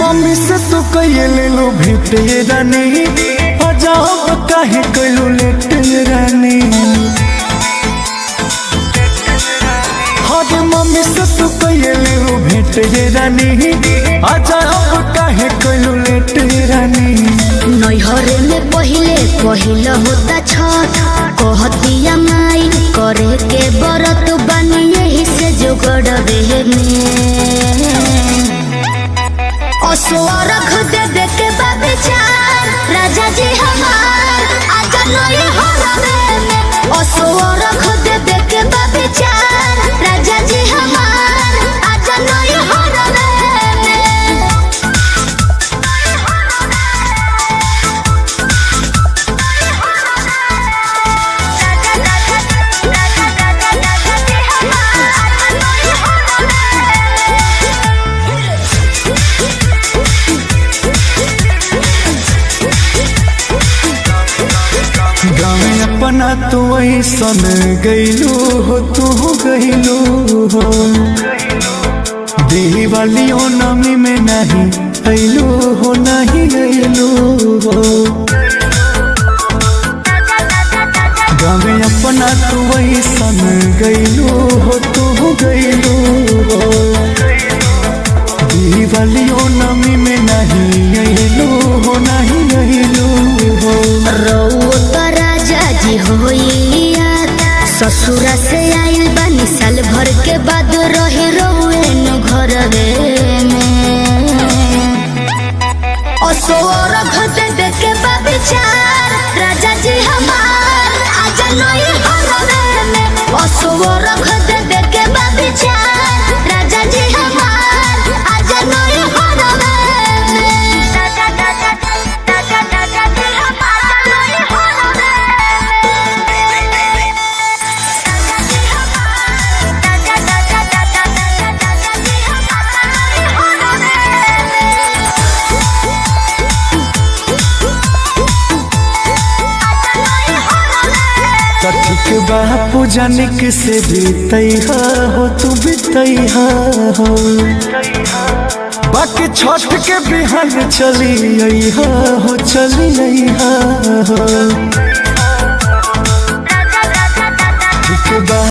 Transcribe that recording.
Mummy से तू कहिए ले लो भेंट रानी, अजाब काहे कइलू लेट रानी। हाँ मम्मी से तू कहिए ले लो भेंट रानी, अजाब काहे कइलू लेट रानी। नैहरे में पहिले होता छठ, कहतिया माई करे के बरत बनी यही से जोगड़े में। असुअरख दे दे के बाबिचार राजा जी हमार आजा नैहरे में। असुअरख दे दे के बाबिचार राजा जी हमार आजा नैहरे में। अपना तो ऐसन गईलू हो, तू गईलू हो। दिवालियों नमी में नहीं अइलू हो, नहीं अइलू हो। गाँव अपना तो ऐसन गईलू हो, तू गईलू हो। दिवालियों नमी में नहीं अइलू हो, नहीं अइलू हो। ससुरा से आइल बानी साल भर के बाद रही रोएन घर में। असुअरख दे दे के बाबिचार राजा जी हमार आजा नैहरे में। असुअरख दे दे के बाबिचार राजा जी हमार आजा नैहरे में। ठीक बापू जानिक से बीतैहा हो, तू बीतैहा हो। बाकी छठ के बिहान चली अइहा हो, चली अइहा हो।